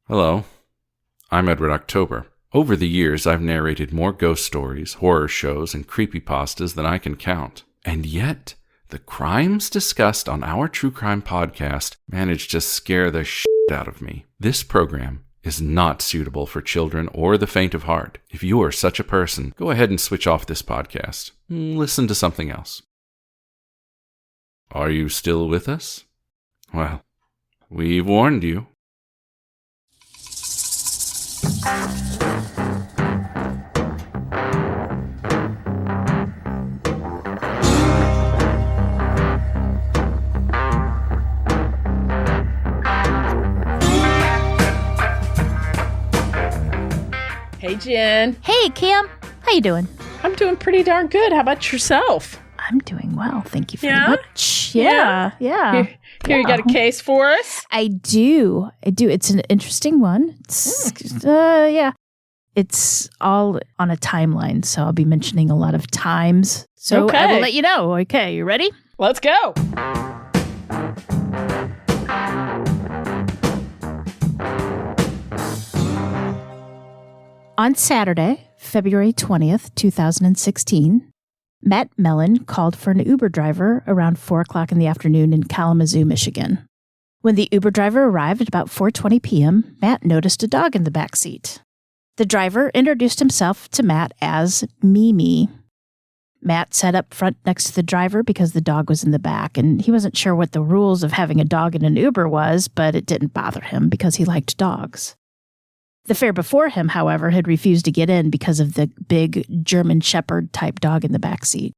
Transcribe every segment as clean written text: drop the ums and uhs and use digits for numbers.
Hello, I'm Edward October. Over the years, I've narrated more ghost stories, horror shows, and creepypastas than I can count. And yet, the crimes discussed on our true crime podcast managed to scare the shit out of me. This program is not suitable for children or the faint of heart. If you are such a person, go ahead and switch off this podcast. Listen to something else. Are you still with us? Well, we've warned you. Hey, Jen. Hey, Kim. How you doing? I'm doing pretty darn good. How about yourself? I'm doing well. Thank you very much. Yeah. Here you got a case for us? I do. It's an interesting one. It's all on a timeline, so I'll be mentioning a lot of times. So I will let you know. Okay, you ready? Let's go. On Saturday, February 20th, 2016, Matt Mellon called for an Uber driver around 4 o'clock in the afternoon in Kalamazoo, Michigan. When the Uber driver arrived at about 4:20 p.m., Matt noticed a dog in the back seat. The driver introduced himself to Matt as Mimi. Matt sat up front next to the driver because the dog was in the back, and he wasn't sure what the rules of having a dog in an Uber was, but it didn't bother him because he liked dogs. The fare before him, however, had refused to get in because of the big German Shepherd-type dog in the backseat.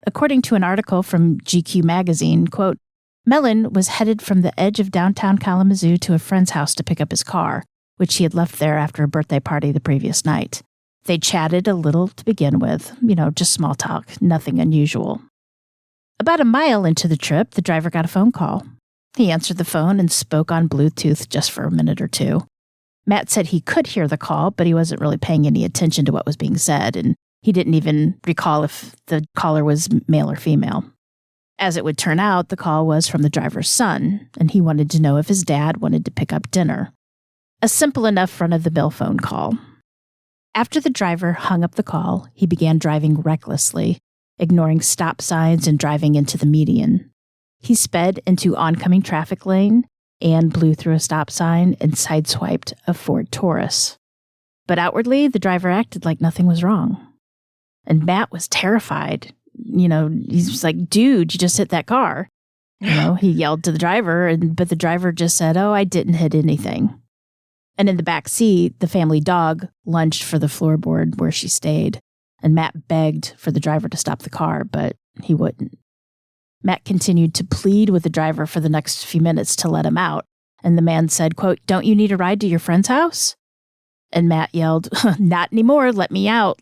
According to an article from GQ magazine, quote, Mellon was headed from the edge of downtown Kalamazoo to a friend's house to pick up his car, which he had left there after a birthday party the previous night. They chatted a little to begin with, just small talk, nothing unusual. About a mile into the trip, the driver got a phone call. He answered the phone and spoke on Bluetooth just for a minute or two. Matt said he could hear the call, but he wasn't really paying any attention to what was being said, and he didn't even recall if the caller was male or female. As it would turn out, the call was from the driver's son, and he wanted to know if his dad wanted to pick up dinner. A simple enough run-of-the-mill phone call. After the driver hung up the call, he began driving recklessly, ignoring stop signs and driving into the median. He sped into oncoming traffic lane and blew through a stop sign and sideswiped a Ford Taurus. But outwardly, the driver acted like nothing was wrong. And Matt was terrified. He's like, dude, you just hit that car. He yelled to the driver, but the driver just said, oh, I didn't hit anything. And in the back seat, the family dog lunged for the floorboard where she stayed, and Matt begged for the driver to stop the car, but he wouldn't. Matt continued to plead with the driver for the next few minutes to let him out, and the man said, quote, don't you need a ride to your friend's house? And Matt yelled, not anymore, let me out.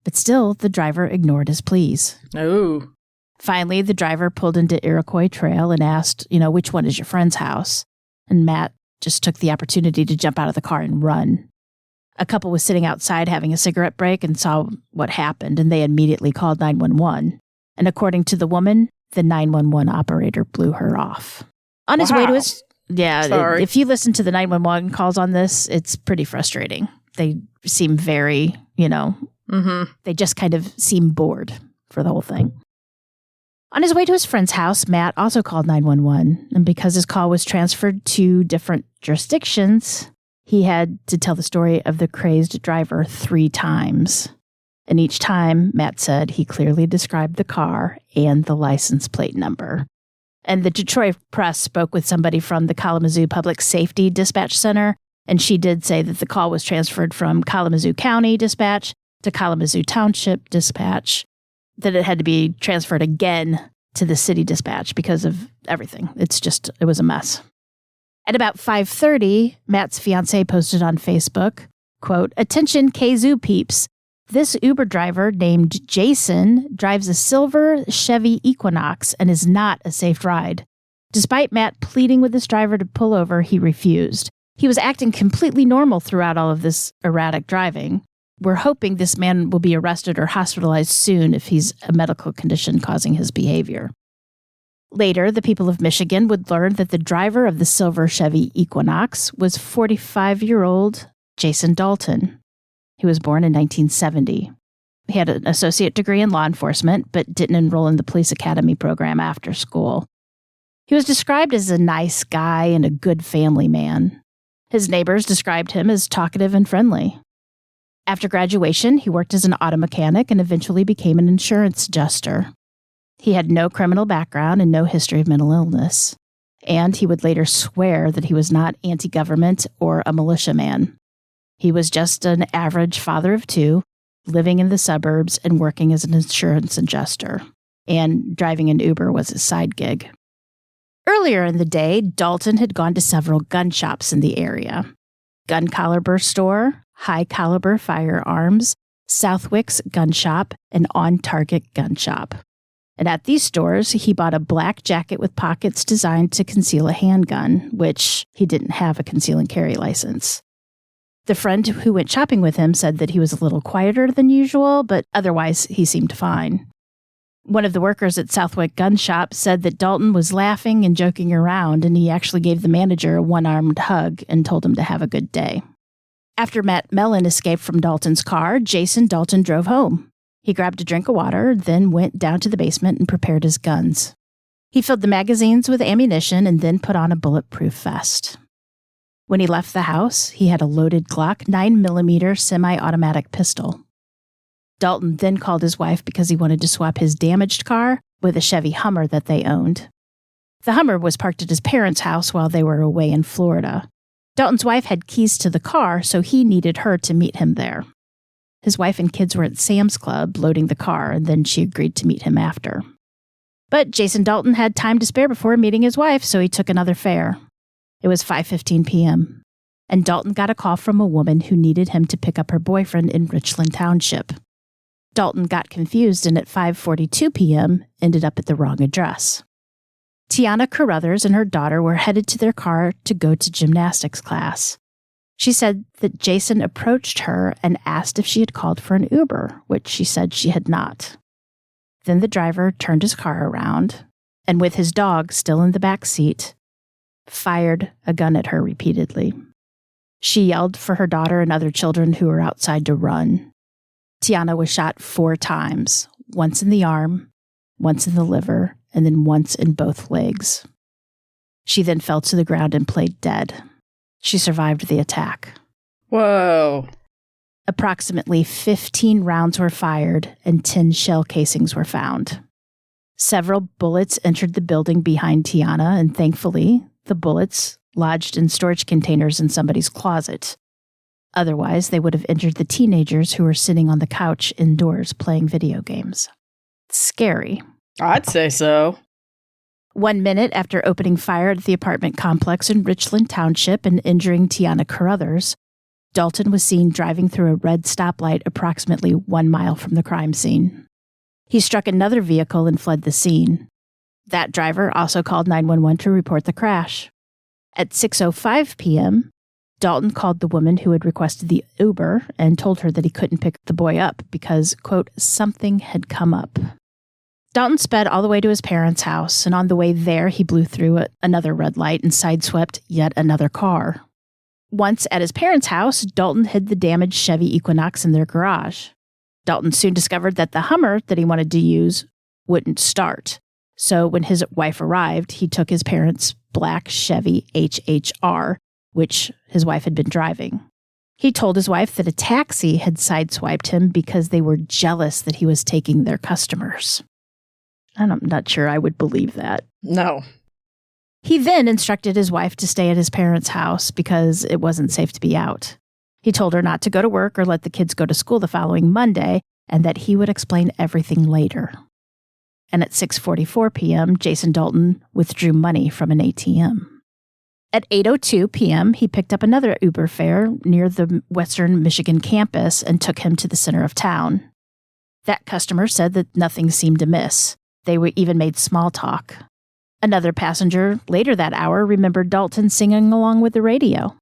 But still, the driver ignored his pleas. Oh. Finally, the driver pulled into Iroquois Trail and asked, which one is your friend's house? And Matt just took the opportunity to jump out of the car and run. A couple was sitting outside having a cigarette break and saw what happened, and they immediately called 911. And according to the woman, the 911 operator blew her off. On his way to his... Yeah, if you listen to the 911 calls on this, it's pretty frustrating. They seem very, they just kind of seem bored for the whole thing. On his way to his friend's house, Matt also called 911. And because his call was transferred to different jurisdictions, he had to tell the story of the crazed driver 3 times. And each time, Matt said he clearly described the car and the license plate number. And the Detroit Press spoke with somebody from the Kalamazoo Public Safety Dispatch Center, and she did say that the call was transferred from Kalamazoo County Dispatch to Kalamazoo Township Dispatch, that it had to be transferred again to the city dispatch because of everything. It was a mess. At about 5:30, Matt's fiancée posted on Facebook, quote, attention Kazoo peeps. This Uber driver named Jason drives a silver Chevy Equinox and is not a safe ride. Despite Matt pleading with this driver to pull over, he refused. He was acting completely normal throughout all of this erratic driving. We're hoping this man will be arrested or hospitalized soon if he's a medical condition causing his behavior. Later, the people of Michigan would learn that the driver of the silver Chevy Equinox was 45-year-old Jason Dalton. He was born in 1970. He had an associate degree in law enforcement, but didn't enroll in the police academy program after school. He was described as a nice guy and a good family man. His neighbors described him as talkative and friendly. After graduation, he worked as an auto mechanic and eventually became an insurance adjuster. He had no criminal background and no history of mental illness. And he would later swear that he was not anti-government or a militiaman. He was just an average father of two, living in the suburbs and working as an insurance adjuster. And driving an Uber was his side gig. Earlier in the day, Dalton had gone to several gun shops in the area. Gun Caliber Store, High Caliber Firearms, Southwick's Gun Shop, and On Target Gun Shop. And at these stores, he bought a black jacket with pockets designed to conceal a handgun, which he didn't have a conceal and carry license. The friend who went shopping with him said that he was a little quieter than usual, but otherwise he seemed fine. One of the workers at Southwick Gun Shop said that Dalton was laughing and joking around, and he actually gave the manager a one-armed hug and told him to have a good day. After Matt Mellon escaped from Dalton's car, Jason Dalton drove home. He grabbed a drink of water, then went down to the basement and prepared his guns. He filled the magazines with ammunition and then put on a bulletproof vest. When he left the house, he had a loaded Glock 9mm semi-automatic pistol. Dalton then called his wife because he wanted to swap his damaged car with a Chevy Hummer that they owned. The Hummer was parked at his parents' house while they were away in Florida. Dalton's wife had keys to the car, so he needed her to meet him there. His wife and kids were at Sam's Club loading the car, and then she agreed to meet him after. But Jason Dalton had time to spare before meeting his wife, so he took another fare. It was 5:15 p.m., and Dalton got a call from a woman who needed him to pick up her boyfriend in Richland Township. Dalton got confused and at 5:42 p.m. ended up at the wrong address. Tiana Carruthers and her daughter were headed to their car to go to gymnastics class. She said that Jason approached her and asked if she had called for an Uber, which she said she had not. Then the driver turned his car around and, with his dog still in the back seat, fired a gun at her repeatedly. She yelled for her daughter and other children who were outside to run. Tiana was shot 4 times, once in the arm, once in the liver, and then once in both legs. She then fell to the ground and played dead. She survived the attack. Whoa. Approximately 15 rounds were fired and 10 shell casings were found. Several bullets entered the building behind Tiana, and thankfully, the bullets lodged in storage containers in somebody's closet. Otherwise, they would have injured the teenagers who were sitting on the couch indoors playing video games. Scary. I'd say so. 1 minute after opening fire at the apartment complex in Richland Township and injuring Tiana Carruthers, Dalton was seen driving through a red stoplight approximately 1 mile from the crime scene. He struck another vehicle and fled the scene. That driver also called 911 to report the crash. At 6:05 p.m., Dalton called the woman who had requested the Uber and told her that he couldn't pick the boy up because, quote, something had come up. Dalton sped all the way to his parents' house, and on the way there, he blew through another red light and sideswiped yet another car. Once at his parents' house, Dalton hid the damaged Chevy Equinox in their garage. Dalton soon discovered that the Hummer that he wanted to use wouldn't start. So when his wife arrived, he took his parents' black Chevy HHR, which his wife had been driving. He told his wife that a taxi had sideswiped him because they were jealous that he was taking their customers. I'm not sure I would believe that. No. He then instructed his wife to stay at his parents' house because it wasn't safe to be out. He told her not to go to work or let the kids go to school the following Monday, and that he would explain everything later. And at 6:44 p.m., Jason Dalton withdrew money from an ATM. At 8:02 p.m., he picked up another Uber fare near the Western Michigan campus and took him to the center of town. That customer said that nothing seemed amiss. They even made small talk. Another passenger later that hour remembered Dalton singing along with the radio.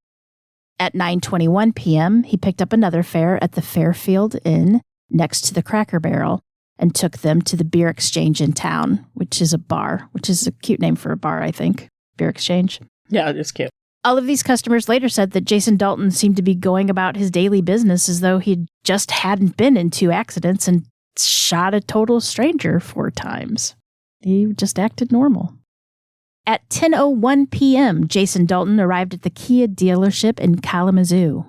At 9:21 p.m., he picked up another fare at the Fairfield Inn next to the Cracker Barrel, and took them to the Beer Exchange in town, which is a bar, which is a cute name for a bar, I think. Beer Exchange. Yeah, it's cute. All of these customers later said that Jason Dalton seemed to be going about his daily business as though he just hadn't been in 2 accidents and shot a total stranger 4 times. He just acted normal. At 10:01 p.m., Jason Dalton arrived at the Kia dealership in Kalamazoo.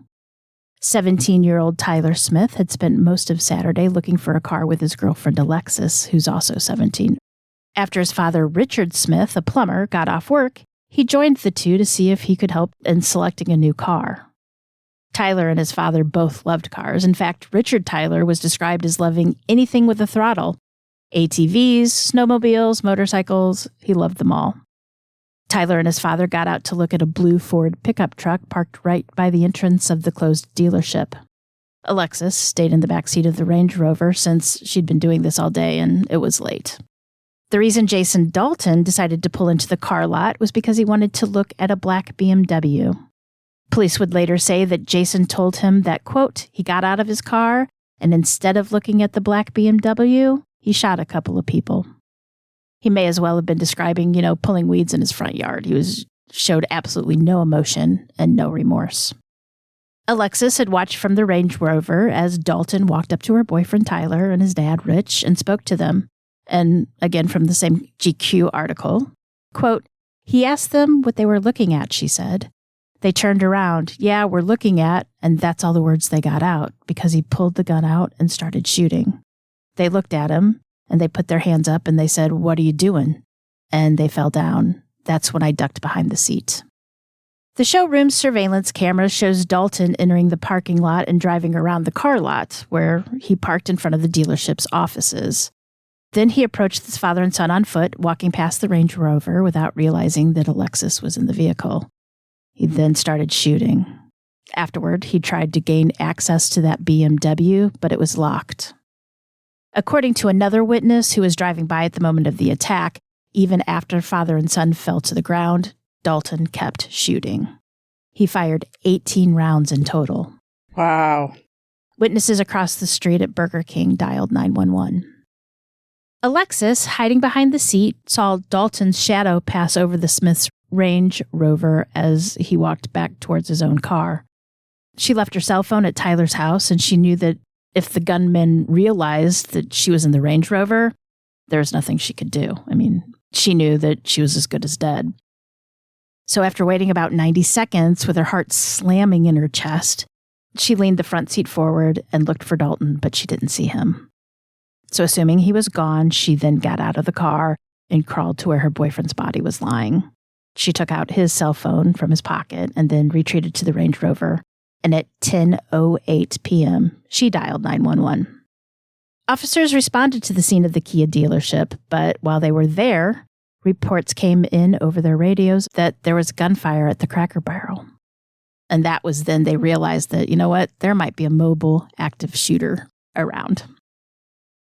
17-year-old Tyler Smith had spent most of Saturday looking for a car with his girlfriend Alexis, who's also 17. After his father, Richard Smith, a plumber, got off work, he joined the two to see if he could help in selecting a new car. Tyler and his father both loved cars. In fact, Richard Tyler was described as loving anything with a throttle. ATVs, snowmobiles, motorcycles, he loved them all. Tyler and his father got out to look at a blue Ford pickup truck parked right by the entrance of the closed dealership. Alexis stayed in the backseat of the Range Rover since she'd been doing this all day and it was late. The reason Jason Dalton decided to pull into the car lot was because he wanted to look at a black BMW. Police would later say that Jason told him that, quote, he got out of his car and instead of looking at the black BMW, he shot a couple of people. He may as well have been describing, pulling weeds in his front yard. He showed absolutely no emotion and no remorse. Alexis had watched from the Range Rover as Dalton walked up to her boyfriend Tyler and his dad Rich and spoke to them. And again from the same GQ article, quote, he asked them what they were looking at, she said. They turned around. Yeah, we're looking at, and that's all the words they got out because he pulled the gun out and started shooting. They looked at him. And they put their hands up and they said, what are you doing? And they fell down. That's when I ducked behind the seat. The showroom's surveillance camera shows Dalton entering the parking lot and driving around the car lot, where he parked in front of the dealership's offices. Then he approached his father and son on foot, walking past the Range Rover without realizing that Alexis was in the vehicle. He then started shooting. Afterward, he tried to gain access to that BMW, but it was locked. According to another witness who was driving by at the moment of the attack, even after father and son fell to the ground, Dalton kept shooting. He fired 18 rounds in total. Wow. Witnesses across the street at Burger King dialed 911. Alexis, hiding behind the seat, saw Dalton's shadow pass over the Smith's Range Rover as he walked back towards his own car. She left her cell phone at Tyler's house, and she knew that if the gunman realized that she was in the Range Rover, there was nothing she could do. She knew that she was as good as dead. So after waiting about 90 seconds with her heart slamming in her chest, she leaned the front seat forward and looked for Dalton, but she didn't see him. So assuming he was gone, she then got out of the car and crawled to where her boyfriend's body was lying. She took out his cell phone from his pocket and then retreated to the Range Rover. And at 10:08 p.m., she dialed 911. Officers responded to the scene of the Kia dealership, but while they were there, reports came in over their radios that there was gunfire at the Cracker Barrel. And that was then they realized that, there might be a mobile active shooter around.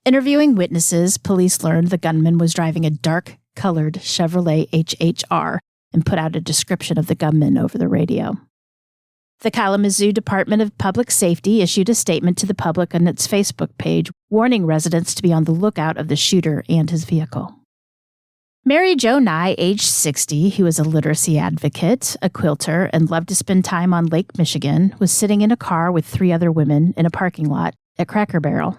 Interviewing witnesses, police learned the gunman was driving a dark-colored Chevrolet HHR and put out a description of the gunman over the radio. The Kalamazoo Department of Public Safety issued a statement to the public on its Facebook page, warning residents to be on the lookout of the shooter and his vehicle. Mary Jo Nye, age 60, who was a literacy advocate, a quilter, and loved to spend time on Lake Michigan, was sitting in a car with 3 other women in a parking lot at Cracker Barrel.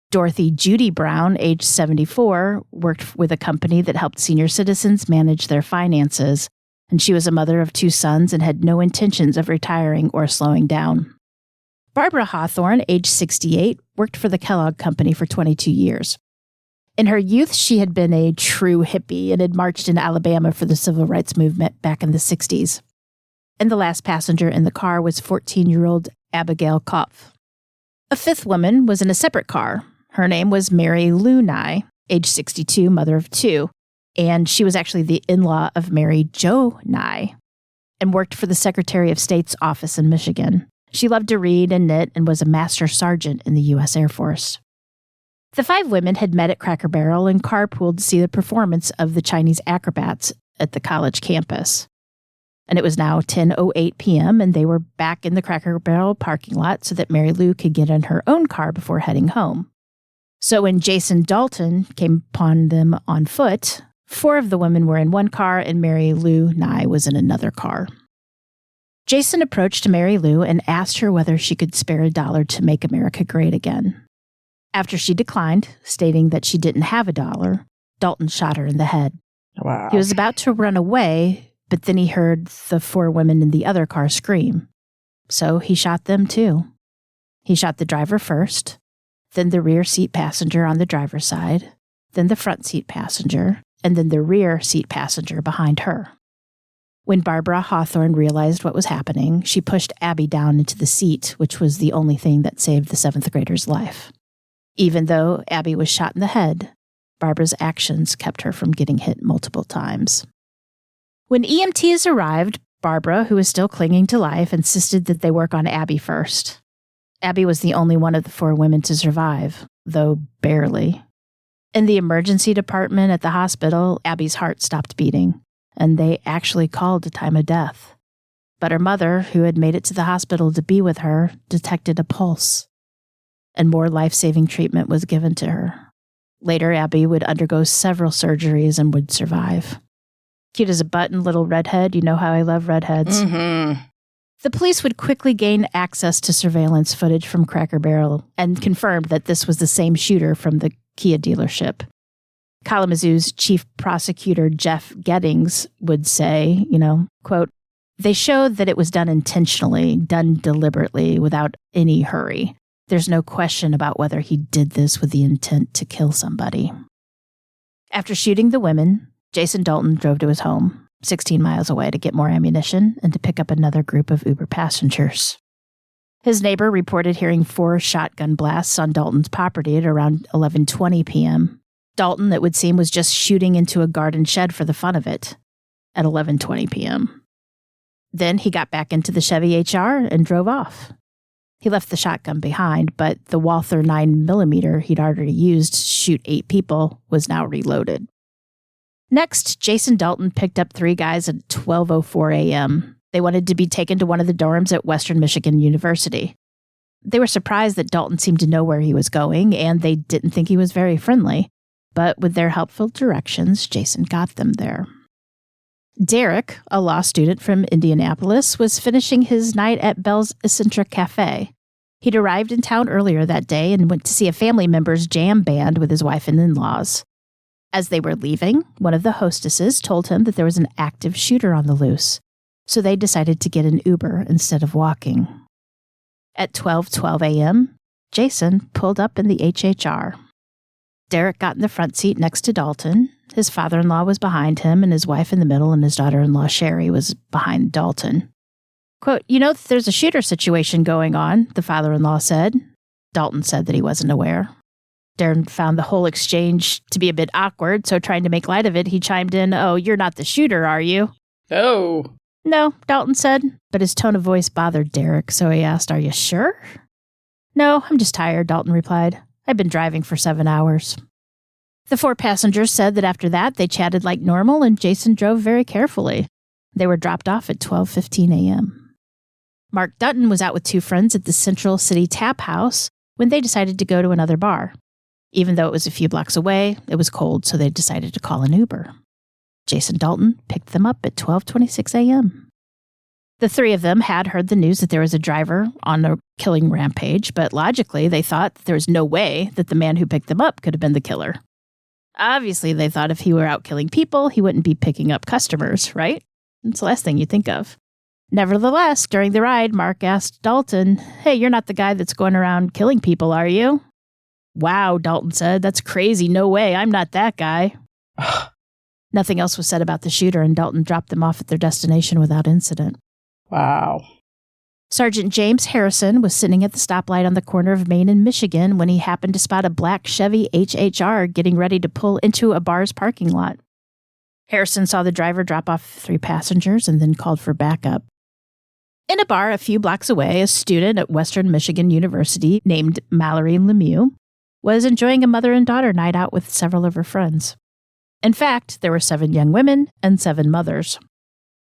Dorothy Judy Brown, age 74, worked with a company that helped senior citizens manage their finances, and she was a mother of 2 sons and had no intentions of retiring or slowing down. Barbara Hawthorne, age 68, worked for the Kellogg Company for 22 years. In her youth, she had been a true hippie and had marched in Alabama for the civil rights movement back in the 60s. And the last passenger in the car was 14-year-old Abigail Kopf. A 5th woman was in a separate car. Her name was Mary Lou Nye, age 62, mother of 2, and she was actually the in-law of Mary Jo Nye and worked for the Secretary of State's office in Michigan. She loved to read and knit and was a master sergeant in the U.S. Air Force. The 5 women had met at Cracker Barrel and carpooled to see the performance of the Chinese acrobats at the college campus. And it was now 10:08 p.m., and they were back in the Cracker Barrel parking lot so that Mary Lou could get in her own car before heading home. So when Jason Dalton came upon them on foot, 4 of the women were in one car and Mary Lou Nye was in another car. Jason approached Mary Lou and asked her whether she could spare $1 to make America great again. After she declined, stating that she didn't have $1, Dalton shot her in the head. Wow. He was about to run away, but then he heard the 4 women in the other car scream. So he shot them too. He shot the driver first, then the rear seat passenger on the driver's side, then the front seat passenger, and then the rear seat passenger behind her. When Barbara Hawthorne realized what was happening, she pushed Abby down into the seat, which was the only thing that saved the 7th grader's life. Even though Abby was shot in the head, Barbara's actions kept her from getting hit multiple times. When EMTs arrived, Barbara, who was still clinging to life, insisted that they work on Abby first. Abby was the only one of the 4 women to survive, though barely. In the emergency department at the hospital, Abby's heart stopped beating, and they actually called a time of death. But her mother, who had made it to the hospital to be with her, detected a pulse, and more life-saving treatment was given to her. Later, Abby would undergo several surgeries and would survive. Cute as a button, little redhead. You know how I love redheads. Mm-hmm. The police would quickly gain access to surveillance footage from Cracker Barrel and confirmed that this was the same shooter from the Kia dealership. Kalamazoo's chief prosecutor, Jeff Gettings, would say, quote, "They showed that it was done intentionally, done deliberately, without any hurry. There's no question about whether he did this with the intent to kill somebody." After shooting the women, Jason Dalton drove to his home, 16 miles away, to get more ammunition and to pick up another group of Uber passengers. His neighbor reported hearing 4 shotgun blasts on Dalton's property at around 11:20 p.m. Dalton, it would seem, was just shooting into a garden shed for the fun of it at 11:20 p.m. Then he got back into the Chevy HR and drove off. He left the shotgun behind, but the Walther 9mm he'd already used to shoot 8 people was now reloaded. Next, Jason Dalton picked up 3 guys at 12:04 a.m. They wanted to be taken to one of the dorms at Western Michigan University. They were surprised that Dalton seemed to know where he was going, and they didn't think he was very friendly. But with their helpful directions, Jason got them there. Derek, a law student from Indianapolis, was finishing his night at Bell's Eccentric Cafe. He'd arrived in town earlier that day and went to see a family member's jam band with his wife and in-laws. As they were leaving, one of the hostesses told him that there was an active shooter on the loose, so they decided to get an Uber instead of walking. At 12:12 a.m., Jason pulled up in the HHR. Derek got in the front seat next to Dalton. His father-in-law was behind him, and his wife in the middle, and his daughter-in-law, Sherry, was behind Dalton. Quote, "There's a shooter situation going on," the father-in-law said. Dalton said that he wasn't aware. Darren found the whole exchange to be a bit awkward, so trying to make light of it, he chimed in, "Oh, you're not the shooter, are you?" Oh. "No," Dalton said, but his tone of voice bothered Derek, so he asked, "Are you sure?" "No, I'm just tired," Dalton replied. "I've been driving for 7 hours." The 4 passengers said that after that, they chatted like normal, and Jason drove very carefully. They were dropped off at 12:15 a.m. Mark Dutton was out with 2 friends at the Central City Tap House when they decided to go to another bar. Even though it was a few blocks away, it was cold, so they decided to call an Uber. Jason Dalton picked them up at 12:26 a.m. The 3 of them had heard the news that there was a driver on a killing rampage, but logically they thought there was no way that the man who picked them up could have been the killer. Obviously, they thought if he were out killing people, he wouldn't be picking up customers, right? It's the last thing you think of. Nevertheless, during the ride, Mark asked Dalton, "Hey, you're not the guy that's going around killing people, are you?" "Wow," Dalton said. "That's crazy. No way. I'm not that guy." Nothing else was said about the shooter, and Dalton dropped them off at their destination without incident. Wow. Sergeant James Harrison was sitting at the stoplight on the corner of Main and Michigan when he happened to spot a black Chevy HHR getting ready to pull into a bar's parking lot. Harrison saw the driver drop off 3 passengers and then called for backup. In a bar a few blocks away, a student at Western Michigan University named Mallory Lemieux was enjoying a mother and daughter night out with several of her friends. In fact, there were 7 young women and 7 mothers.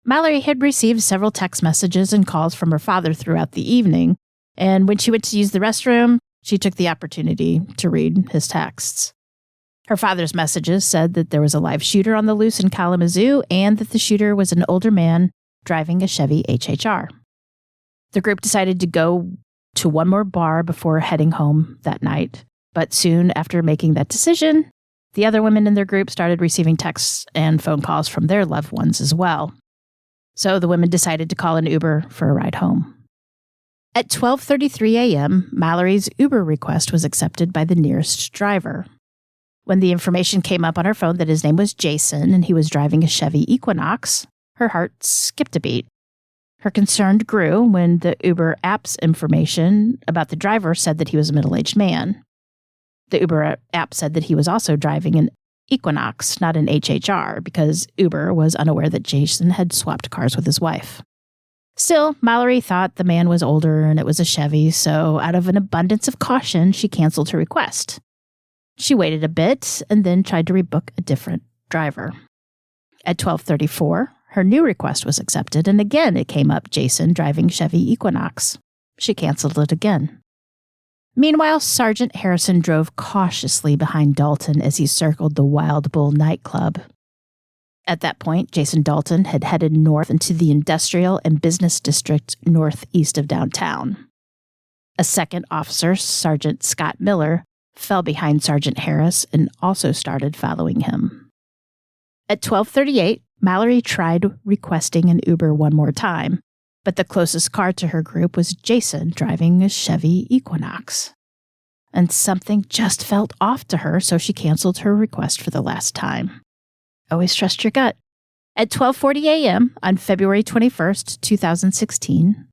Mallory had received several text messages and calls from her father throughout the evening, and when she went to use the restroom, She took the opportunity to read his texts. Her father's messages said that there was a live shooter on the loose in Kalamazoo and that the shooter was an older man driving a Chevy HHR. The group decided to go to one more bar before heading home that night. But soon after making that decision, the other women in their group started receiving texts and phone calls from their loved ones as well. So the women decided to call an Uber for a ride home. At 12:33 a.m., Mallory's Uber request was accepted by the nearest driver. When the information came up on her phone that his name was Jason and he was driving a Chevy Equinox, her heart skipped a beat. Her concern grew when the Uber app's information about the driver said that he was a middle-aged man. The Uber app said that he was also driving an Equinox, not an HHR, because Uber was unaware that Jason had swapped cars with his wife. Still, Mallory thought the man was older and it was a Chevy, so out of an abundance of caution, she canceled her request. She waited a bit and then tried to rebook a different driver. At 12:34, her new request was accepted, and again it came up Jason driving Chevy Equinox. She canceled it again. Meanwhile, Sergeant Harrison drove cautiously behind Dalton as he circled the Wild Bull nightclub. At that point, Jason Dalton had headed north into the industrial and business district northeast of downtown. A second officer, Sergeant Scott Miller, fell behind Sergeant Harris and also started following him. At 12:38, Mallory tried requesting an Uber one more time, but the closest car to her group was Jason driving a Chevy Equinox. And something just felt off to her, so she canceled her request for the last time. Always trust your gut. At 12:40 a.m. on February 21st, 2016,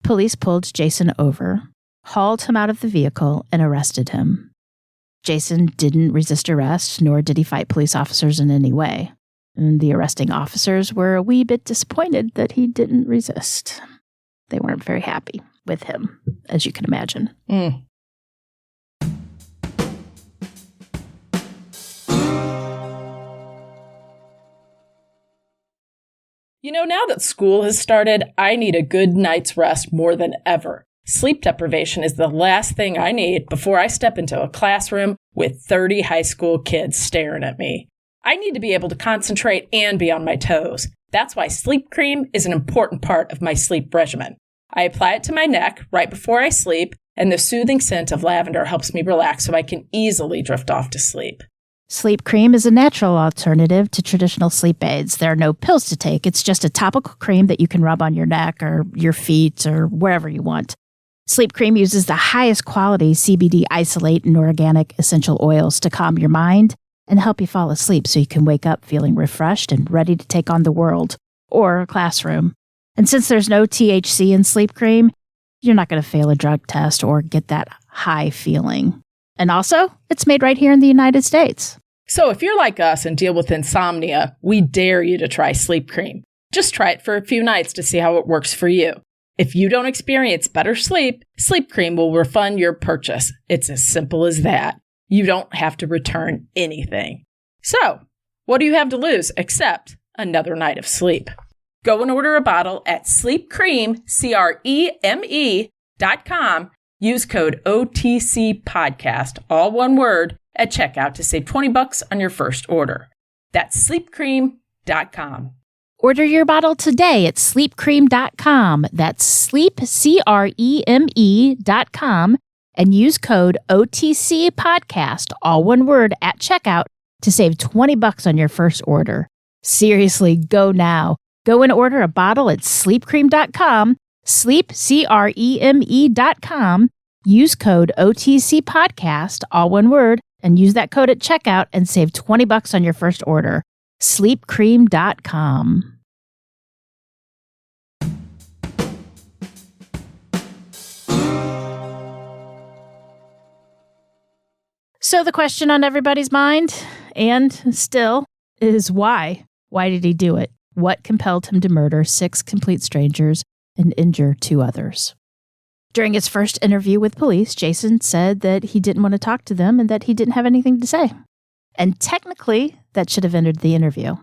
police pulled Jason over, hauled him out of the vehicle, and arrested him. Jason didn't resist arrest, nor did he fight police officers in any way. And the arresting officers were a wee bit disappointed that he didn't resist. They weren't very happy with him, as you can imagine. You know, now that school has started, I need a good night's rest more than ever. Sleep deprivation is the last thing I need before I step into a classroom with 30 high school kids staring at me. I need to be able to concentrate and be on my toes. That's why sleep cream is an important part of my sleep regimen. I apply it to my neck right before I sleep, and the soothing scent of lavender helps me relax so I can easily drift off to sleep. Sleep cream is a natural alternative to traditional sleep aids. There are no pills to take. It's just a topical cream that you can rub on your neck or your feet or wherever you want. Sleep cream uses the highest quality CBD isolate and organic essential oils to calm your mind and help you fall asleep so you can wake up feeling refreshed and ready to take on the world or a classroom. And since there's no THC in sleep cream, you're not going to fail a drug test or get that high feeling. And also, it's made right here in the United States. So if you're like us and deal with insomnia, we dare you to try sleep cream. Just try it for a few nights to see how it works for you. If you don't experience better sleep, sleep cream will refund your purchase. It's as simple as that. You don't have to return anything. So, what do you have to lose except another night of sleep? Go and order a bottle at sleepcream.com. Use code OTCPodcast, all one word, at checkout to save $20 on your first order. That's sleepcream.com. Order your bottle today at sleepcream.com. That's sleepcreme.com. And use code OTCPodcast, all one word, at checkout to save $20 on your first order. Seriously, go now. Go and order a bottle at sleepcream.com, sleepcreme.com. Use code OTCPodcast, all one word, and use that code at checkout and save $20 on your first order. sleepcream.com. So the question on everybody's mind, and still, is why? Why did he do it? What compelled him to murder 6 complete strangers and injure 2 others? During his first interview with police, Jason said that he didn't want to talk to them and that he didn't have anything to say. And technically, that should have ended the interview.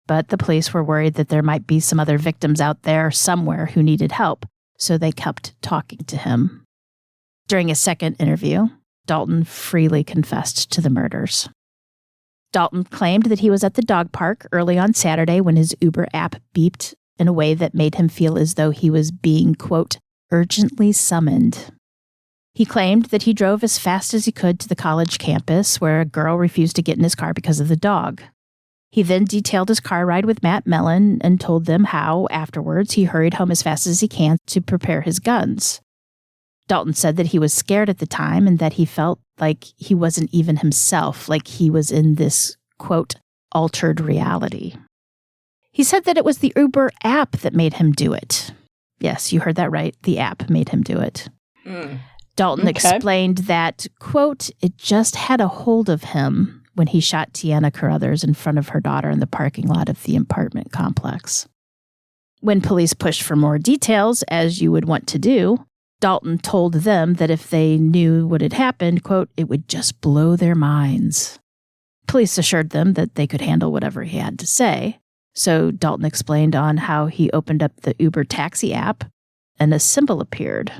But the police were worried that there might be some other victims out there somewhere who needed help, so they kept talking to him. During a second interview, Dalton freely confessed to the murders. Dalton claimed that he was at the dog park early on Saturday when his Uber app beeped in a way that made him feel as though he was being, quote, urgently summoned. He claimed that he drove as fast as he could to the college campus where a girl refused to get in his car because of the dog. He then detailed his car ride with Matt Mellon and told them how, afterwards, he hurried home as fast as he can to prepare his guns. Dalton said that he was scared at the time and that he felt like he wasn't even himself, like he was in this, quote, altered reality. He said that it was the Uber app that made him do it. Yes, you heard that right. The app made him do it. Dalton explained that, quote, it just had a hold of him when he shot Tiana Carruthers in front of her daughter in the parking lot of the apartment complex. When police pushed for more details, as you would want to do, Dalton told them that if they knew what had happened, quote, it would just blow their minds. Police assured them that they could handle whatever he had to say. So Dalton explained on how he opened up the Uber taxi app and a symbol appeared,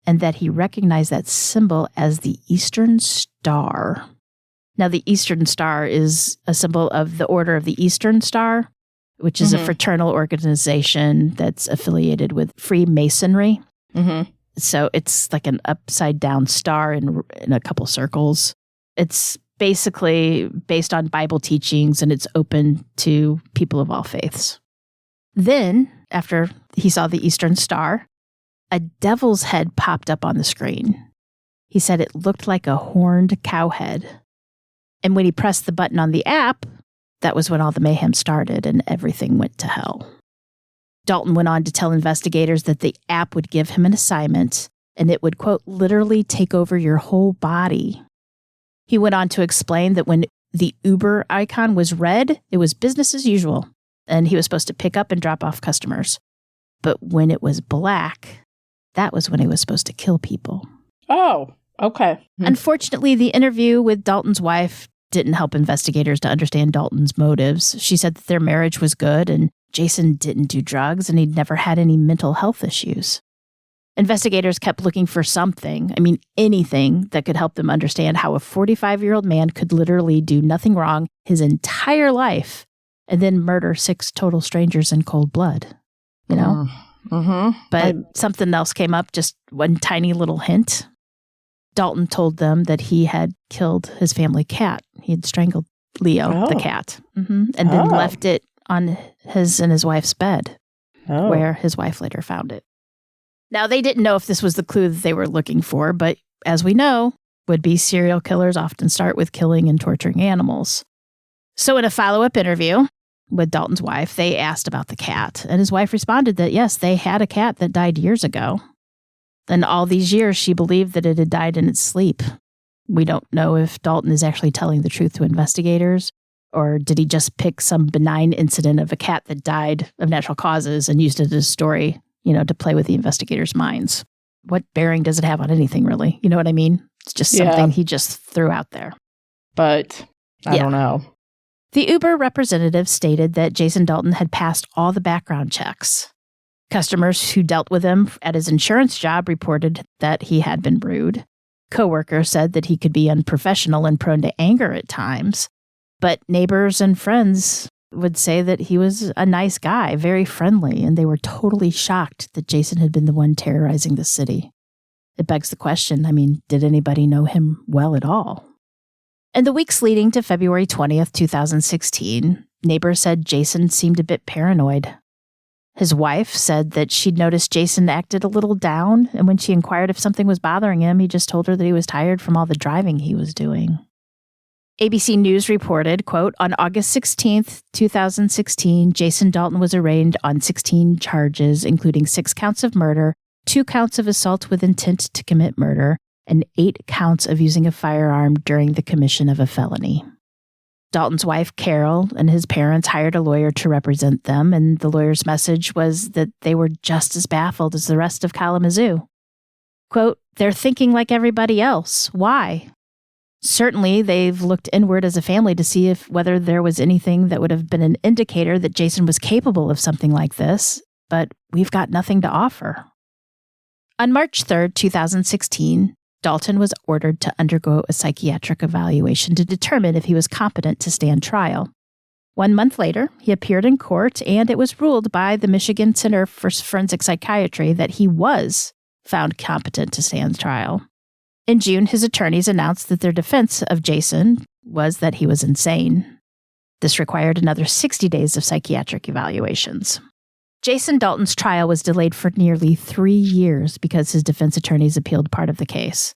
and that he recognized that symbol as the Eastern Star. Now, the Eastern Star is a symbol of the Order of the Eastern Star, which is a fraternal organization that's affiliated with Freemasonry. So it's like an upside-down star in a couple circles. It's basically based on Bible teachings, and it's open to people of all faiths. Then, after he saw the Eastern Star, a devil's head popped up on the screen. He said it looked like a horned cow head. And when he pressed the button on the app, that was when all the mayhem started and everything went to hell. Dalton went on to tell investigators that the app would give him an assignment and it would, quote, literally take over your whole body. He went on to explain that when the Uber icon was red, it was business as usual, and he was supposed to pick up and drop off customers. But when it was black, that was when he was supposed to kill people. Oh, okay. Unfortunately, the interview with Dalton's wife didn't help investigators to understand Dalton's motives. She said that their marriage was good and Jason didn't do drugs and he'd never had any mental health issues. Investigators kept looking for something, anything that could help them understand how a 45-year-old man could literally do nothing wrong his entire life and then murder 6 total strangers in cold blood, But something else came up, just one tiny little hint. Dalton told them that he had killed his family cat. He had strangled Leo, the cat, and then left it on his and his wife's bed, where his wife later found it. Now, they didn't know if this was the clue that they were looking for, but as we know, would-be serial killers often start with killing and torturing animals. So in a follow-up interview with Dalton's wife, they asked about the cat, and his wife responded that, yes, they had a cat that died years ago. And all these years, she believed that it had died in its sleep. We don't know if Dalton is actually telling the truth to investigators, or did he just pick some benign incident of a cat that died of natural causes and used it as a story, to play with the investigators' minds. What bearing does it have on anything, really? You know what I mean? It's just something he just threw out there. But I don't know. The Uber representative stated that Jason Dalton had passed all the background checks. Customers who dealt with him at his insurance job reported that he had been rude. Coworkers said that he could be unprofessional and prone to anger at times. But neighbors and friends would say that he was a nice guy, very friendly, and they were totally shocked that Jason had been the one terrorizing the city. It begs the question, did anybody know him well at all? In the weeks leading to February 20th, 2016, neighbors said Jason seemed a bit paranoid. His wife said that she'd noticed Jason acted a little down, and when she inquired if something was bothering him, he just told her that he was tired from all the driving he was doing. ABC News reported, quote, on August 16th, 2016, Jason Dalton was arraigned on 16 charges, including 6 counts of murder, 2 counts of assault with intent to commit murder, and 8 counts of using a firearm during the commission of a felony. Dalton's wife, Carol, and his parents hired a lawyer to represent them, and the lawyer's message was that they were just as baffled as the rest of Kalamazoo. Quote, they're thinking like everybody else. Why? Certainly, they've looked inward as a family to see whether there was anything that would have been an indicator that Jason was capable of something like this, but we've got nothing to offer. On March 3rd, 2016, Dalton was ordered to undergo a psychiatric evaluation to determine if he was competent to stand trial. 1 month later, he appeared in court, and it was ruled by the Michigan Center for Forensic Psychiatry that he was found competent to stand trial. In June, his attorneys announced that their defense of Jason was that he was insane. This required another 60 days of psychiatric evaluations. Jason Dalton's trial was delayed for nearly 3 years because his defense attorneys appealed part of the case.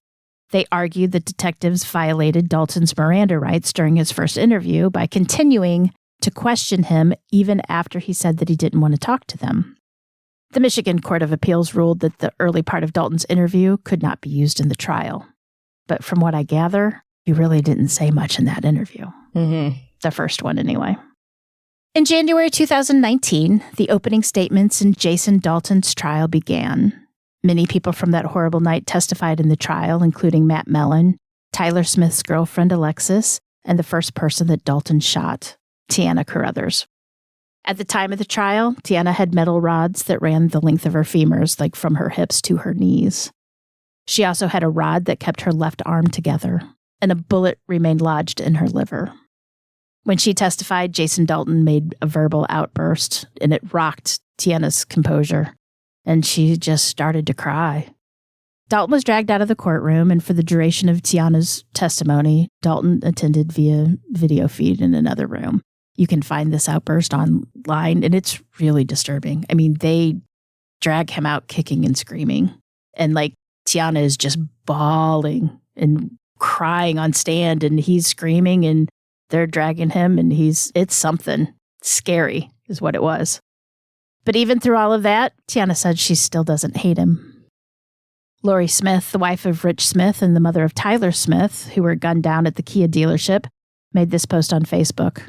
They argued that detectives violated Dalton's Miranda rights during his first interview by continuing to question him even after he said that he didn't want to talk to them. The Michigan Court of Appeals ruled that the early part of Dalton's interview could not be used in the trial. But from what I gather, he really didn't say much in that interview. Mm-hmm. The first one, anyway. In January 2019, the opening statements in Jason Dalton's trial began. Many people from that horrible night testified in the trial, including Matt Mellon, Tyler Smith's girlfriend Alexis, and the first person that Dalton shot, Tiana Carruthers. At the time of the trial, Tiana had metal rods that ran the length of her femurs, like from her hips to her knees. She also had a rod that kept her left arm together, and a bullet remained lodged in her liver. When she testified, Jason Dalton made a verbal outburst, and it rocked Tiana's composure, and she just started to cry. Dalton was dragged out of the courtroom, and for the duration of Tiana's testimony, Dalton attended via video feed in another room. You can find this outburst online, and it's really disturbing. I mean, they drag him out kicking and screaming, and Tiana is just bawling and crying on stand, and he's screaming, and they're dragging him, and it's something scary is what it was. But even through all of that, Tiana said she still doesn't hate him. Lori Smith, the wife of Rich Smith and the mother of Tyler Smith, who were gunned down at the Kia dealership, made this post on Facebook.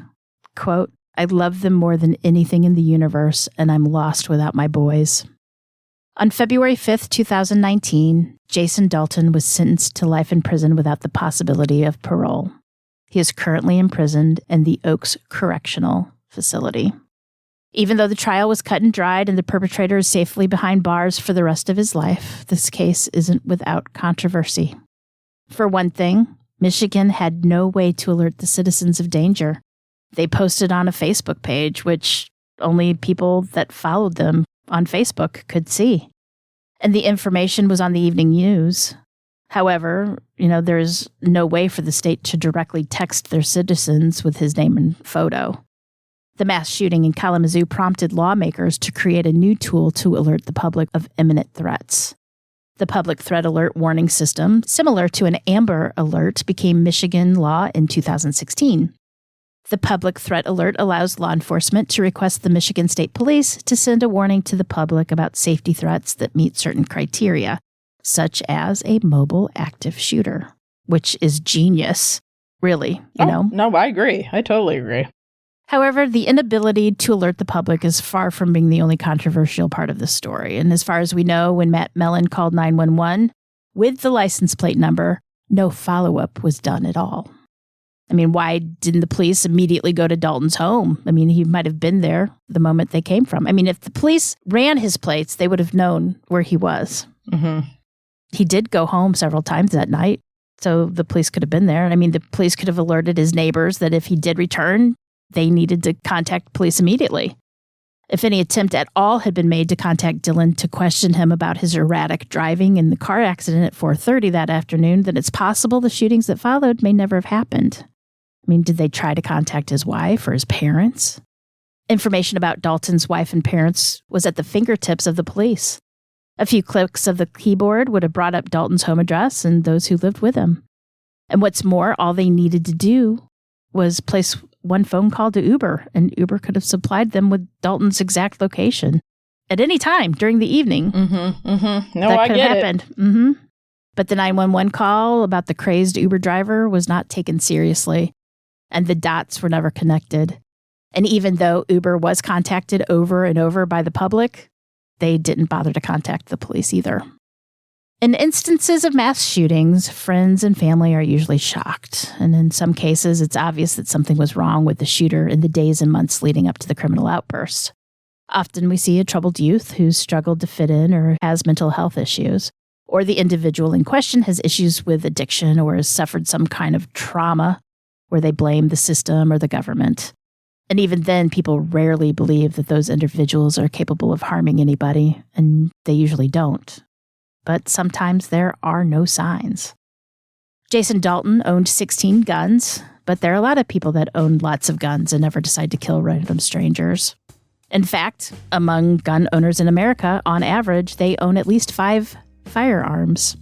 Quote, "I love them more than anything in the universe, and I'm lost without my boys." On February 5th, 2019, Jason Dalton was sentenced to life in prison without the possibility of parole. He is currently imprisoned in the Oaks Correctional Facility. Even though the trial was cut and dried and the perpetrator is safely behind bars for the rest of his life, this case isn't without controversy. For one thing, Michigan had no way to alert the citizens of danger. They posted on a Facebook page, which only people that followed them on Facebook could see. And the information was on the evening news. However, there's no way for the state to directly text their citizens with his name and photo. The mass shooting in Kalamazoo prompted lawmakers to create a new tool to alert the public of imminent threats. The Public Threat Alert Warning System, similar to an Amber Alert, became Michigan law in 2016. The Public Threat Alert allows law enforcement to request the Michigan State Police to send a warning to the public about safety threats that meet certain criteria, such as a mobile active shooter, which is genius, really, No, I agree. I totally agree. However, the inability to alert the public is far from being the only controversial part of the story. And as far as we know, when Matt Mellon called 911 with the license plate number, no follow-up was done at all. I mean, why didn't the police immediately go to Dalton's home? I mean, he might have been there the moment they came from. I mean, if the police ran his plates, they would have known where he was. Mm-hmm. He did go home several times that night, so the police could have been there. I mean, the police could have alerted his neighbors that if he did return, they needed to contact police immediately. If any attempt at all had been made to contact Dylan to question him about his erratic driving in the car accident at 4:30 that afternoon, then it's possible the shootings that followed may never have happened. I mean, did they try to contact his wife or his parents? Information about Dalton's wife and parents was at the fingertips of the police. A few clicks of the keyboard would have brought up Dalton's home address and those who lived with him. And what's more, all they needed to do was place one phone call to Uber, and Uber could have supplied them with Dalton's exact location at any time during the evening. Mm-hmm, mm-hmm. No, that I could get have happened. it. Mm-hmm. But the 911 call about the crazed Uber driver was not taken seriously, and the dots were never connected. And even though Uber was contacted over and over by the public, they didn't bother to contact the police either. In instances of mass shootings, friends and family are usually shocked. And in some cases, it's obvious that something was wrong with the shooter in the days and months leading up to the criminal outburst. Often we see a troubled youth who's struggled to fit in or has mental health issues, or the individual in question has issues with addiction or has suffered some kind of trauma where they blame the system or the government. And even then, people rarely believe that those individuals are capable of harming anybody, and they usually don't. But sometimes there are no signs. Jason Dalton owned 16 guns, but there are a lot of people that own lots of guns and never decide to kill random strangers. In fact, among gun owners in America, on average, they own at least 5 firearms.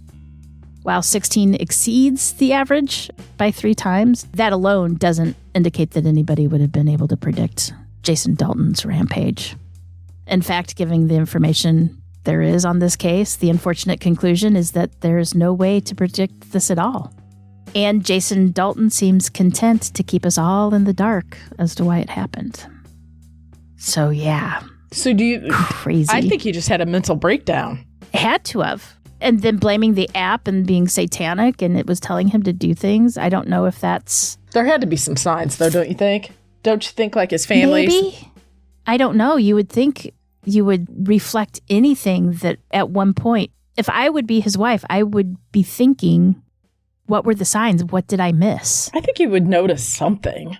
While 16 exceeds the average by 3 times, that alone doesn't indicate that anybody would have been able to predict Jason Dalton's rampage. In fact, given the information there is on this case, the unfortunate conclusion is that there is no way to predict this at all. And Jason Dalton seems content to keep us all in the dark as to why it happened. So, yeah. So do you... Crazy. I think he just had a mental breakdown. Had to have. And then blaming the app and being satanic, and it was telling him to do things. I don't know if that's... There had to be some signs, though, don't you think? Don't you think, like, his family... Maybe. I don't know. You would think you would reflect anything that at one point... If I would be his wife, I would be thinking, what were the signs? What did I miss? I think you would notice something.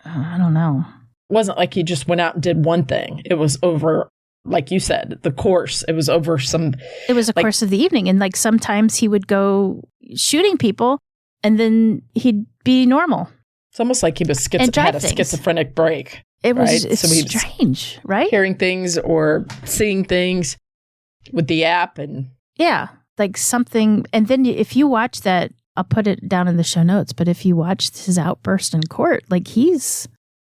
I don't know. It wasn't like he just went out and did one thing. It was over, like you said, the course. It was over some... It was a course of the evening. And like sometimes he would go shooting people and then he'd be normal. It's almost like he was had a schizophrenic break. It was right? It's strange, right? Hearing things or seeing things with the app and... Yeah, like something. And then if you watch that, I'll put it down in the show notes, but if you watched his outburst in court, like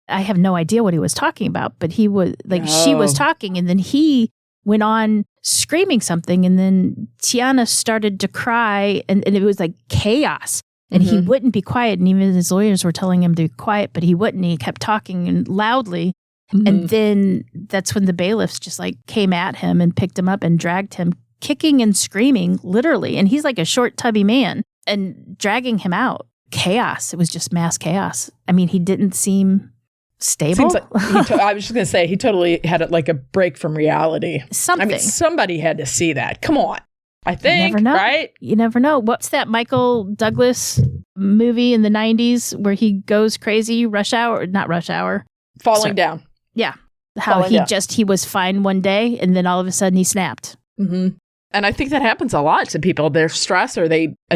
I have no idea what he was talking about, but he was like, she was talking and then he went on screaming something and then Tiana started to cry and it was like chaos and he wouldn't be quiet. And even his lawyers were telling him to be quiet, but he wouldn't. He kept talking and loudly. And then that's when the bailiffs just like came at him and picked him up and dragged him, kicking and screaming, literally. And he's like a short, tubby man and dragging him out. Chaos. It was just mass chaos. I mean, he didn't seem stable. Seems like I was just going to say, he totally had like a break from reality. Something. I mean, somebody had to see that. Come on. I think, you never know. Right? You never know. What's that Michael Douglas movie in the 90s where he goes crazy? Rush Hour? Not Rush Hour. Falling down. Yeah. How he was fine one day and then all of a sudden he snapped. Mm-hmm. And I think that happens a lot to people. They're stressed or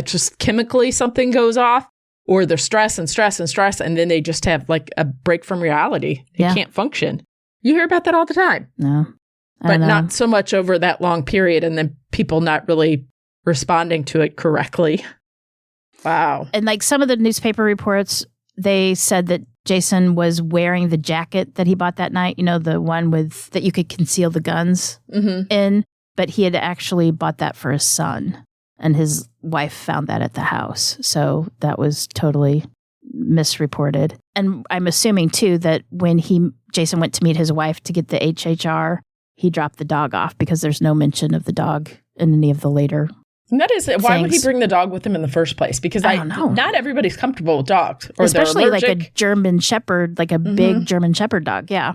just chemically something goes off or they're stressed and stress and stress and then they just have like a break from reality. They can't function. You hear about that all the time. No. But not so much over that long period and then people not really responding to it correctly. Wow. And like some of the newspaper reports, they said that Jason was wearing the jacket that he bought that night, the one that you could conceal the guns in. But he had actually bought that for his son, and his wife found that at the house. So that was totally misreported. And I'm assuming, too, that when Jason went to meet his wife to get the HHR, he dropped the dog off because there's no mention of the dog in any of the later And that is, why would he bring the dog with him in the first place? Because I don't know. Not everybody's comfortable with dogs. Or especially like a German Shepherd, like a big German Shepherd dog. Yeah.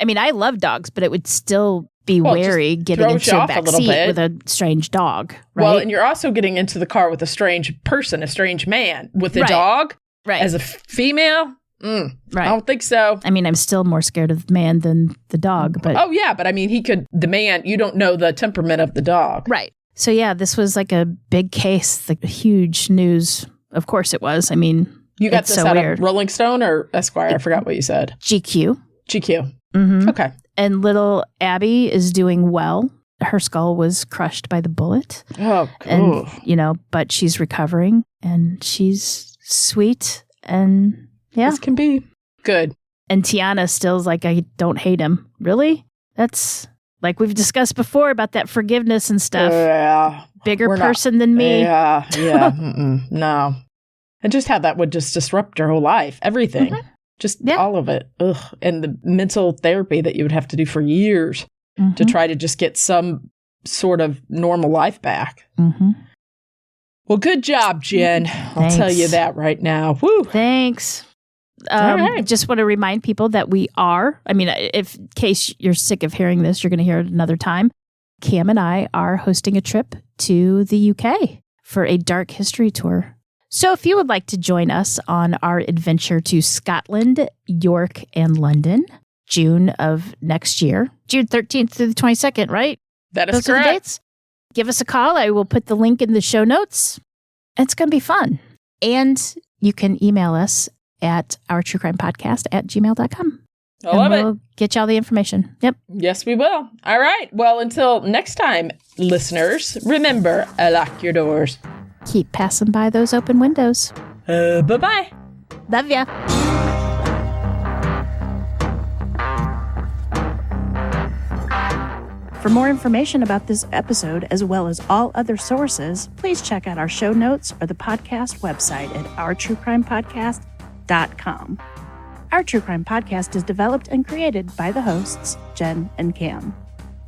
I mean, I love dogs, but it would still be wary getting into a back seat with a strange dog. Right? Well, and you're also getting into the car with a strange person, a strange man with a dog. Right. As a female. Right. I don't think so. I mean, I'm still more scared of the man than the dog. But oh, yeah. But I mean, the man, you don't know the temperament of the dog. Right. So, yeah, this was like a big case, like huge news. Of course it was. I mean, you got this out of Rolling Stone or Esquire? I forgot what you said. GQ. GQ. Mm-hmm. Okay. And little Abby is doing well. Her skull was crushed by the bullet. Oh, cool. And, but she's recovering and she's sweet and This can be good. And Tiana still's like, I don't hate him. Really? That's like we've discussed before about that forgiveness and stuff. Yeah. Bigger person than me. Yeah. No. And just how that would just disrupt your whole life. Everything. Mm-hmm. Just all of it. Ugh. And the mental therapy that you would have to do for years to try to just get some sort of normal life back. Mm-hmm. Well, good job, Jen. I'll tell you that right now. Woo. Thanks. All right. Just want to remind people that we are, in case you're sick of hearing this, you're going to hear it another time. Cam and I are hosting a trip to the UK for a dark history tour. So if you would like to join us on our adventure to Scotland, York, and London, June of next year, June 13th through the 22nd, right? That is Those are the correct. dates. Give us a call. I will put the link in the show notes. It's going to be fun. And you can email us at ourtruecrimepodcast@gmail.com. I love it. We'll get you all the information. Yep. Yes, we will. All right. Well, until next time, listeners, remember, lock your doors. Keep passing by those open windows. Bye-bye. Love ya. For more information about this episode, as well as all other sources, please check out our show notes or the podcast website at ourtruecrimepodcast.com. Our True Crime Podcast is developed and created by the hosts, Jen and Cam.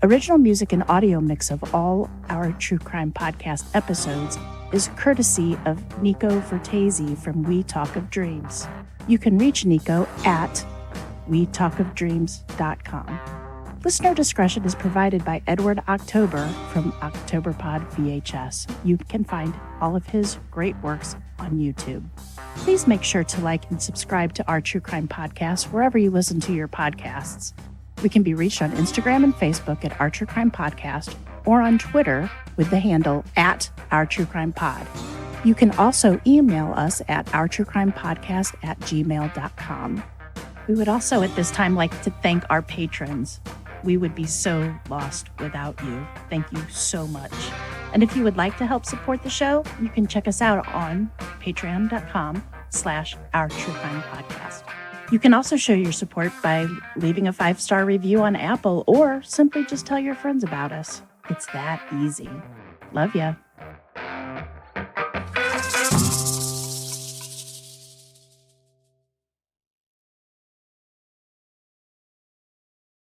Original music and audio mix of all our True Crime Podcast episodes is courtesy of Nico Vertesi from We Talk of Dreams. You can reach Nico at wetalkofdreams.com. Listener discretion is provided by Edward October from Octoberpod VHS. You can find all of his great works on YouTube. Please make sure to like and subscribe to our True Crime Podcast wherever you listen to your podcasts. We can be reached on Instagram and Facebook at Our True Crime Podcast or on Twitter with the handle at Our True Crime Pod. You can also email us at ourtruecrimepodcast@gmail.com. We would also at this time like to thank our patrons. We would be so lost without you. Thank you so much. And if you would like to help support the show, you can check us out on patreon.com/Our True Crime Podcast. You can also show your support by leaving a 5-star review on Apple or simply just tell your friends about us. It's that easy. Love ya.